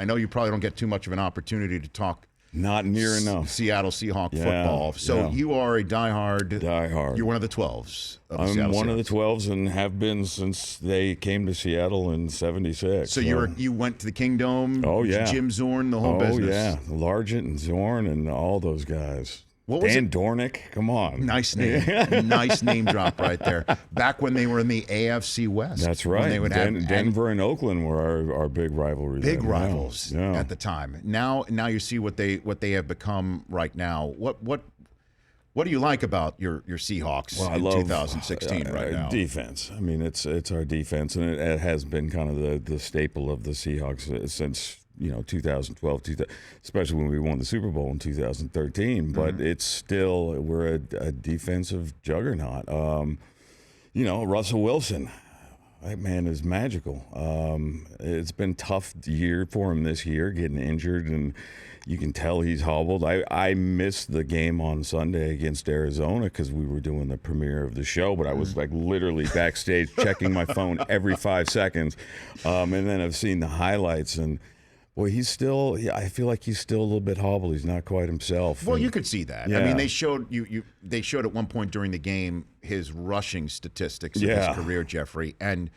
I know you probably don't get too much of an opportunity to talk. Not near enough. Seattle Seahawk football. So you are a diehard. You're one of the 12s. I'm one of the 12s and have been since they came to Seattle in '76. So you went to the Kingdom. Oh yeah. Jim Zorn, the whole business. Oh yeah, Largent and Zorn and all those guys. Dan Dornick, come on. Nice name. Nice name drop right there. Back when they were in the AFC West. That's right. They would Denver and Oakland were our big rivalry. Big rivals at the time. Now you see what they have become right now. What do you like about your Seahawks in 2016 right now? Defense. I mean, it's our defense, and it has been kind of the staple of the Seahawks since 2012, especially when we won the Super Bowl in 2013. But it's still, we're a defensive juggernaut. Russell Wilson, that man is magical. It's been a tough year for him this year, getting injured, and you can tell he's hobbled. I missed the game on Sunday against Arizona because we were doing the premiere of the show, but I was like literally backstage checking my phone every 5 seconds. And then I've seen the highlights, and boy, I feel like he's still a little bit hobbled. He's not quite himself. Well, you could see that. Yeah. I mean, they showed they showed at one point during the game his rushing statistics of his career, Jeffrey, and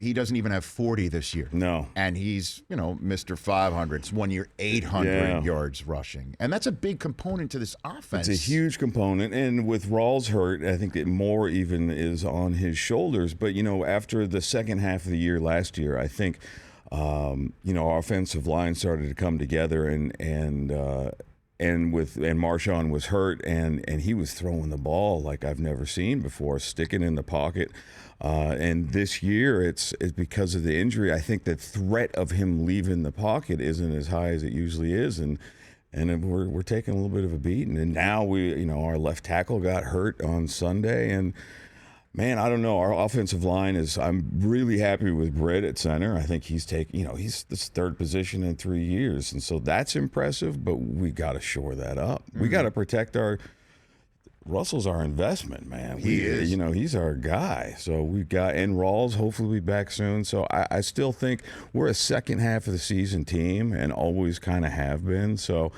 he doesn't even have 40 this year. No. And he's, Mr. 500. It's 1 year, 800 yards rushing. And that's a big component to this offense. It's a huge component. And with Rawls hurt, I think that more even is on his shoulders. But, after the second half of the year last year, I think our offensive line started to come together, and Marshawn was hurt, and he was throwing the ball like I've never seen before, sticking in the pocket. And this year, it's because of the injury. I think the threat of him leaving the pocket isn't as high as it usually is, and we're taking a little bit of a beating. And now our left tackle got hurt on Sunday, and man, I don't know. Our offensive line I'm really happy with Britt at center. I think he's he's this third position in 3 years. And so that's impressive, but we got to shore that up. We got to protect Russell's our investment, man. He is. He's our guy. So and Rawls hopefully will be back soon. So I still think we're a second half of the season team and always kind of have been. So,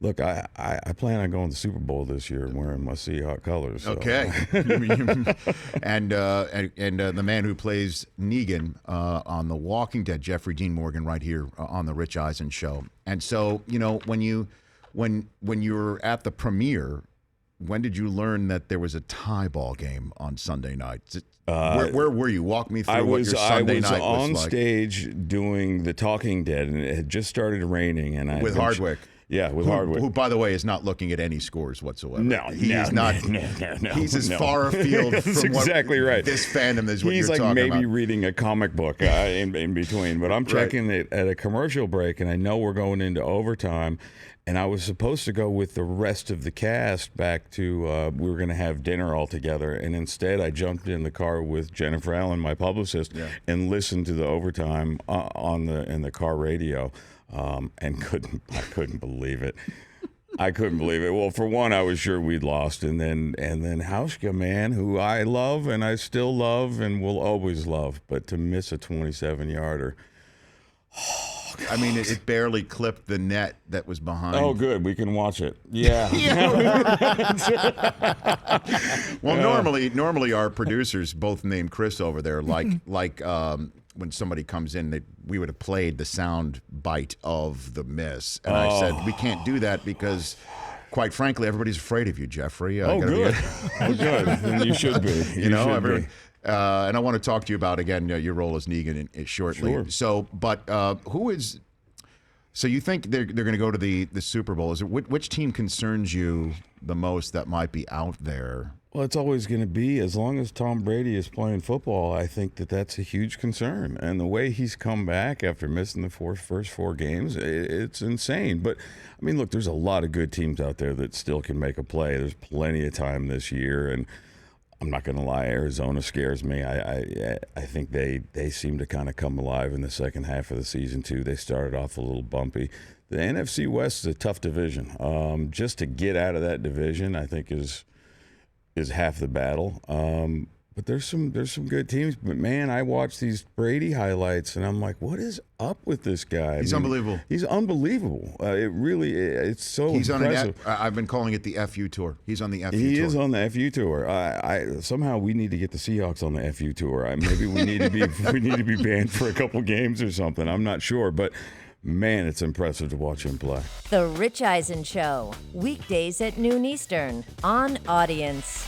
look, I plan on going to the Super Bowl this year and wearing my Seahawks colors. So. Okay. and the man who plays Negan on The Walking Dead, Jeffrey Dean Morgan, right here on the Rich Eisen Show. And so, when you were at the premiere, when did you learn that there was a tie ball game on Sunday night? Where were you? Walk me through what your Sunday night was like. I was on stage doing The Talking Dead, and it had just started raining. And with Hardwick. Yeah, with Hardwick. Who, by the way, is not looking at any scores whatsoever. No, he's not. No. He's as far afield from exactly right. This fandom is what he's you're talking about. He's like maybe reading a comic book in between. But I'm checking it at a commercial break, and I know we're going into overtime. And I was supposed to go with the rest of the cast back to, we were going to have dinner all together. And instead, I jumped in the car with Jennifer Allen, my publicist, and listened to the overtime in the car radio. And I couldn't believe it. I couldn't believe it. Well, for one, I was sure we'd lost. And then Hauschka, man, who I love and I still love and will always love. But to miss a 27-yarder. I mean, it barely clipped the net that was behind. Oh, good. We can watch it. Yeah. Well, normally our producers, both named Chris over there, when somebody comes in, we would have played the sound bite of the miss. And I said, we can't do that because, quite frankly, everybody's afraid of you, Jeffrey. Good. Good. And you should be. And I want to talk to you about, again, your role as Negan shortly. Sure. So, but so you think they're going to go to the Super Bowl? Is it which team concerns you the most that might be out there? Well, it's always going to be, as long as Tom Brady is playing football, I think that's a huge concern. And the way he's come back after missing the first four games, it's insane. But, I mean, look, there's a lot of good teams out there that still can make a play. There's plenty of time this year, and I'm not going to lie, Arizona scares me. I think they seem to kind of come alive in the second half of the season, too. They started off a little bumpy. The NFC West is a tough division. Just to get out of that division, I think, is half the battle. But there's some good teams. But man, I watch these Brady highlights and I'm like, what is up with this guy? He's unbelievable. He's unbelievable. It's so He's impressive. I've been calling it the FU tour. He's on the FU tour. He is on the FU tour. Somehow we need to get the Seahawks on the FU tour. Maybe we need to be banned for a couple games or something. I'm not sure, but man, it's impressive to watch him play. The Rich Eisen Show, weekdays at noon Eastern on Audience.